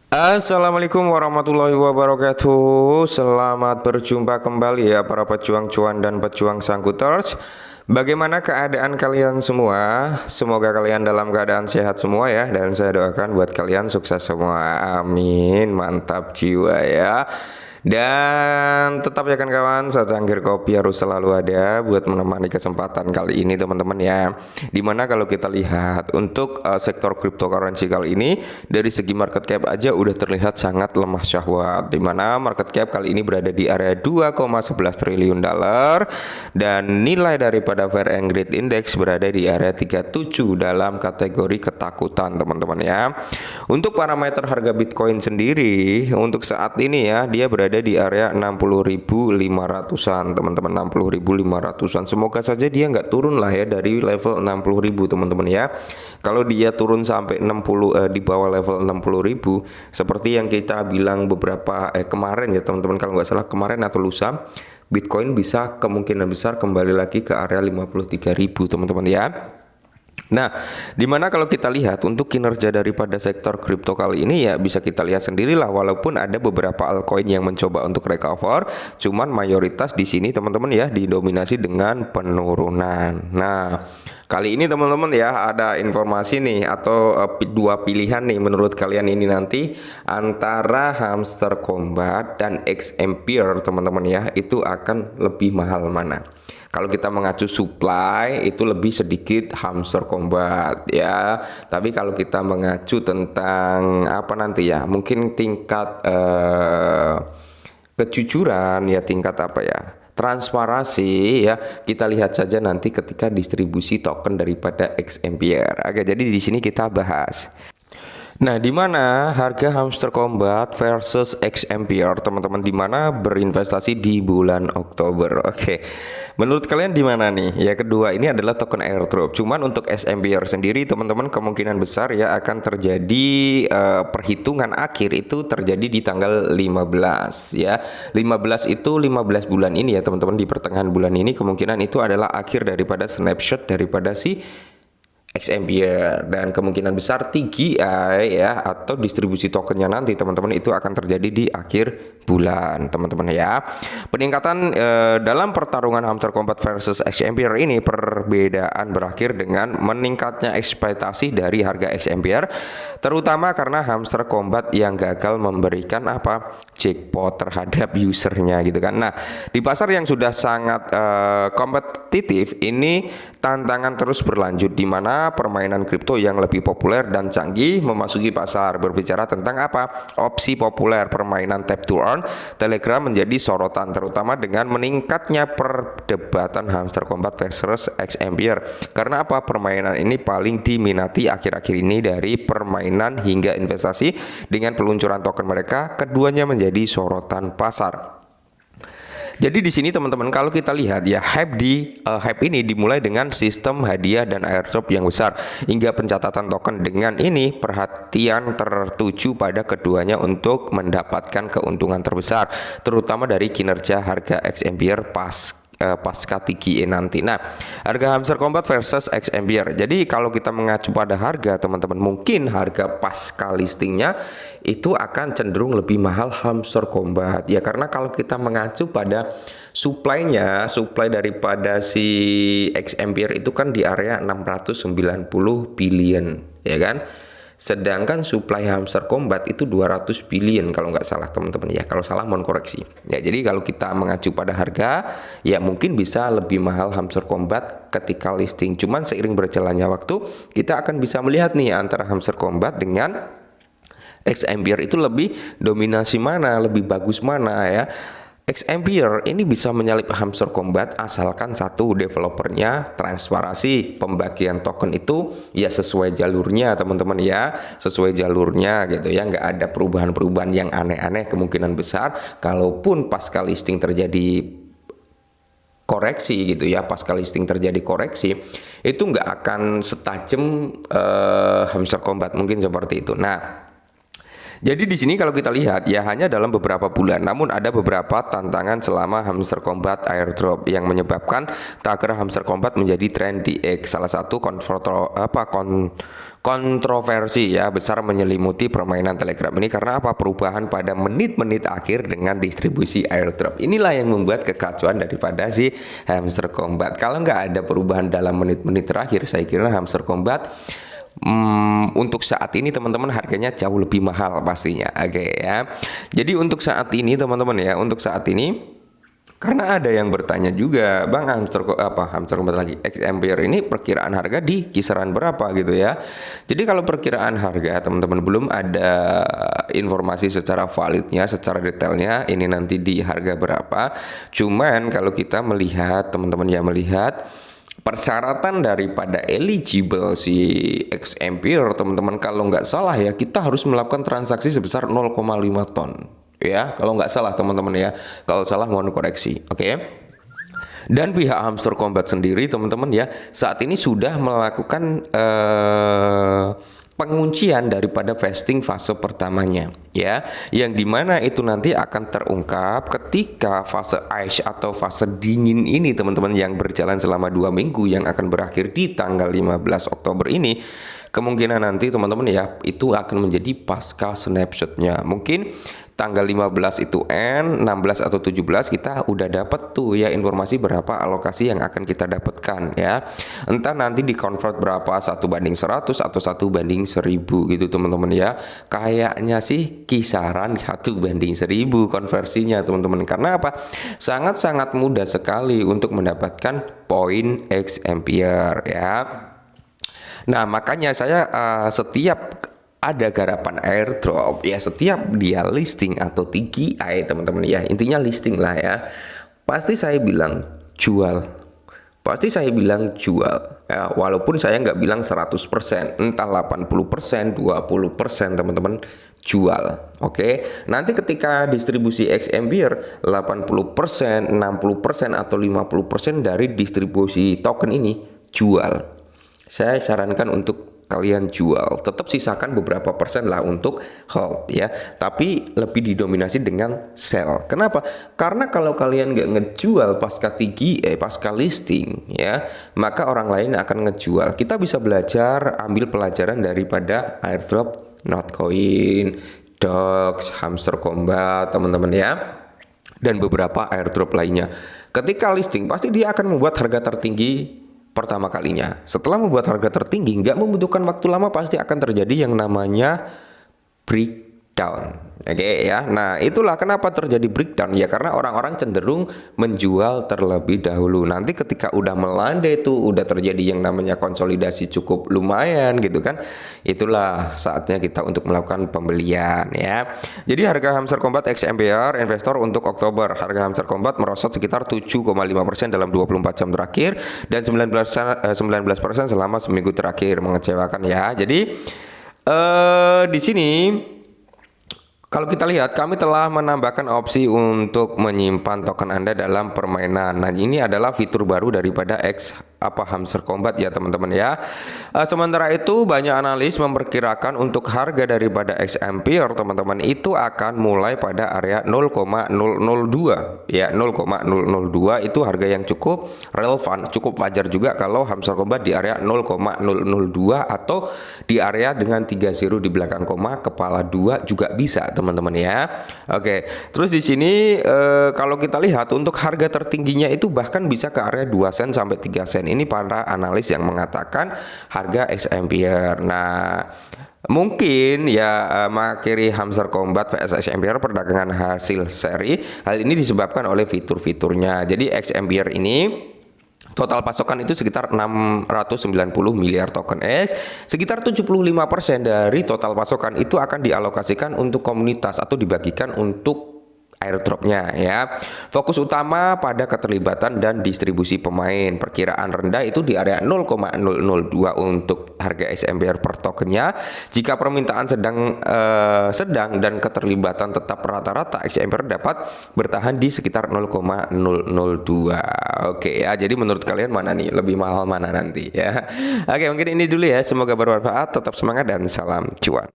Assalamualaikum warahmatullahi wabarakatuh. Selamat berjumpa kembali ya para pejuang cuan dan pejuang sangkuters. Bagaimana keadaan kalian semua? Semoga kalian dalam keadaan sehat semua ya. Dan saya doakan buat kalian sukses semua. Amin. Mantap jiwa ya. Dan tetap ya kan kawan, secangkir kopi harus selalu ada buat menemani kesempatan kali ini teman-teman ya. Dimana kalau kita lihat untuk sektor cryptocurrency kali ini dari segi market cap aja udah terlihat sangat lemah syahwat. Dimana market cap kali ini berada di area 2,11 triliun dolar dan nilai daripada Fear and Greed Index berada di area 37 dalam kategori ketakutan teman-teman ya. Untuk parameter harga Bitcoin sendiri untuk saat ini ya dia berada di area 60.500-an teman-teman, 60.500-an. Semoga saja dia nggak turun lah ya dari level 60.000 teman-teman ya. Kalau dia turun sampai 60 di bawah level 60.000 seperti yang kita bilang beberapa kemarin ya teman-teman, kalau nggak salah kemarin atau lusa, Bitcoin bisa kemungkinan besar kembali lagi ke area 53.000 teman-teman ya. Nah, dimana kalau kita lihat untuk kinerja daripada sektor kripto kali ini ya bisa kita lihat sendirilah, walaupun ada beberapa altcoin yang mencoba untuk recover, cuman mayoritas di sini teman-teman ya didominasi dengan penurunan. Nah, kali ini teman-teman ya ada informasi nih atau dua pilihan nih menurut kalian ini nanti antara Hamster Combat dan XMPR teman-teman ya, itu akan lebih mahal mana? Kalau kita mengacu supply itu lebih sedikit Hamster Combat ya. Tapi kalau kita mengacu tentang apa nanti ya, mungkin tingkat kejujuran ya, tingkat apa ya, transparansi ya, kita lihat saja nanti ketika distribusi token daripada XMPR. Oke, jadi di sini kita bahas. Nah, di mana harga Hamster Combat versus XMPR teman-teman, di mana berinvestasi di bulan Oktober. Oke. Menurut kalian di mana nih? Ya, kedua ini adalah token airdrop. Cuman untuk XMPR sendiri teman-teman kemungkinan besar ya akan terjadi perhitungan akhir itu terjadi di tanggal 15 ya. 15 itu 15 bulan ini ya teman-teman, di pertengahan bulan ini kemungkinan itu adalah akhir daripada snapshot daripada si XMPR, dan kemungkinan besar TGI ya atau distribusi tokennya nanti teman-teman itu akan terjadi di akhir bulan teman-teman ya. Peningkatan dalam pertarungan Hamster Combat versus XMPR ini, perbedaan berakhir dengan meningkatnya ekspektasi dari harga XMPR, terutama karena Hamster Combat yang gagal memberikan apa jackpot terhadap usernya gitu kan. Nah, di pasar yang sudah sangat kompetitif ini tantangan terus berlanjut, di mana permainan kripto yang lebih populer dan canggih memasuki pasar. Berbicara tentang apa? Opsi populer permainan tap to earn, Telegram menjadi sorotan terutama dengan meningkatnya perdebatan Hamster Combat versus XMPR. Karena apa? Permainan ini paling diminati akhir-akhir ini dari permainan hingga investasi. Dengan peluncuran token mereka, keduanya menjadi sorotan pasar. Jadi di sini teman-teman kalau kita lihat ya, hype ini dimulai dengan sistem hadiah dan airdrop yang besar hingga pencatatan token. Dengan ini perhatian tertuju pada keduanya untuk mendapatkan keuntungan terbesar, terutama dari kinerja harga XMPR pasca TGE nanti. Nah, harga Hamster Combat versus XMPR. Jadi kalau kita mengacu pada harga teman-teman, mungkin harga pasca listingnya itu akan cenderung lebih mahal Hamster Combat ya, karena kalau kita mengacu pada supply daripada si XMPR itu kan di area 690 billion ya kan. Sedangkan supply Hamster Combat itu 200 billion kalau nggak salah teman-teman ya. Kalau salah mohon koreksi. Ya, jadi kalau kita mengacu pada harga ya mungkin bisa lebih mahal Hamster Combat ketika listing. Cuman seiring berjalannya waktu kita akan bisa melihat nih antara Hamster Combat dengan XMPR itu lebih dominasi mana, lebih bagus mana ya. XMPR ini bisa menyalip Hamster Combat asalkan satu, developernya transparansi pembagian token itu ya sesuai jalurnya teman-teman ya, sesuai jalurnya gitu ya, nggak ada perubahan-perubahan yang aneh-aneh. Kemungkinan besar kalaupun pasca listing terjadi koreksi gitu ya, pasca listing terjadi koreksi itu nggak akan setajam Hamster Combat, mungkin seperti itu. Nah, jadi di sini kalau kita lihat ya hanya dalam beberapa bulan, namun ada beberapa tantangan selama Hamster Combat airdrop yang menyebabkan tagar Hamster Combat menjadi tren di X. Salah satu kontroversi ya besar menyelimuti permainan Telegram ini karena apa? Perubahan pada menit-menit akhir dengan distribusi airdrop. Inilah yang membuat kekacauan daripada si Hamster Kombat. Kalau nggak ada perubahan dalam menit-menit terakhir, saya kira Hamster Kombat untuk saat ini teman-teman harganya jauh lebih mahal pastinya. Oke ya. Jadi untuk saat ini teman-teman ya, untuk saat ini karena ada yang bertanya juga, Bang, Hamster Kombat lagi, XMPR ini perkiraan harga di kisaran berapa gitu ya. Jadi kalau perkiraan harga teman-teman belum ada informasi secara validnya, secara detailnya ini nanti di harga berapa. Cuman kalau kita melihat teman-teman ya, melihat persyaratan daripada eligible si XMPR teman-teman, kalau nggak salah ya, kita harus melakukan transaksi sebesar 0,5 ton. Ya, kalau nggak salah teman-teman ya, kalau salah mohon koreksi. Oke. Dan pihak Hamster Kombat sendiri teman-teman ya, saat ini sudah melakukan penguncian daripada vesting fase pertamanya ya, yang dimana itu nanti akan terungkap ketika fase ice atau fase dingin ini teman-teman, yang berjalan selama 2 minggu yang akan berakhir di tanggal 15 Oktober ini. Kemungkinan nanti teman-teman ya, itu akan menjadi pasca snapshotnya. Mungkin tanggal 15 itu N, 16 atau 17 kita udah dapat tuh ya informasi berapa alokasi yang akan kita dapatkan ya. Entah nanti di convert berapa, 1:100 atau 1:1000 gitu teman-teman ya. Kayaknya sih kisaran 1:1000 konversinya teman-teman. Karena apa? Sangat-sangat mudah sekali untuk mendapatkan poin XMPR ya. Nah makanya saya setiap ada garapan airdrop ya, setiap dia listing atau TGI teman-teman ya, intinya listing lah ya, pasti saya bilang jual, pasti saya bilang jual ya, walaupun saya nggak bilang 100%, entah 80%, 20% teman-teman jual. Oke, nanti ketika distribusi XMPR 80%, 60% atau 50% dari distribusi token ini jual. Saya sarankan untuk kalian jual, tetap sisakan beberapa persen lah untuk hold ya, tapi lebih didominasi dengan sell. Kenapa? Karena kalau kalian nggak ngejual pasca pasca listing ya, maka orang lain akan ngejual. Kita bisa belajar, ambil pelajaran daripada airdrop Notcoin, Dox, Hamster Kombat teman-teman ya, dan beberapa airdrop lainnya. Ketika listing pasti dia akan membuat harga tertinggi pertama kalinya. Setelah membuat harga tertinggi, nggak membutuhkan waktu lama pasti akan terjadi yang namanya breakdown. Oke ya. Nah itulah kenapa terjadi breakdown ya, karena orang-orang cenderung menjual terlebih dahulu. Nanti ketika udah melandai itu, udah terjadi yang namanya konsolidasi cukup lumayan gitu kan, itulah saatnya kita untuk melakukan pembelian ya. Jadi harga Hamster Kombat XMPR investor untuk Oktober, harga Hamster Kombat merosot sekitar 7,5% dalam 24 jam terakhir dan 19% selama seminggu terakhir. Mengecewakan ya. Jadi di sini kalau kita lihat, kami telah menambahkan opsi untuk menyimpan token Anda dalam permainan. Nah, ini adalah fitur baru daripada Hamster Kombat ya teman-teman ya. Sementara itu banyak analis memperkirakan untuk harga daripada XMPR teman-teman itu akan mulai pada area 0,002 ya, 0,002 itu harga yang cukup relevan, cukup wajar juga kalau Hamster Kombat di area 0,002 atau di area dengan 3 zero di belakang koma kepala 2 juga bisa teman-teman ya. Oke, terus di sini kalau kita lihat untuk harga tertingginya itu bahkan bisa ke area 2 sen sampai 3 sen. Ini para analis yang mengatakan harga XMPR. Nah, mungkin ya mengakhiri Hamster Kombat vs XMPR perdagangan hasil seri. Hal ini disebabkan oleh fitur-fiturnya. Jadi XMPR ini total pasokan itu sekitar 690 miliar token X. Sekitar 75% dari total pasokan itu akan dialokasikan untuk komunitas atau dibagikan untuk airdropnya ya. Fokus utama pada keterlibatan dan distribusi pemain. Perkiraan rendah itu di area 0,002 untuk harga XMPR per tokennya. Jika permintaan sedang dan keterlibatan tetap rata-rata, XMPR dapat bertahan di sekitar 0,002. Oke ya, jadi menurut kalian mana nih lebih mahal mana nanti ya. Oke, mungkin ini dulu ya, semoga bermanfaat, tetap semangat dan salam cuan.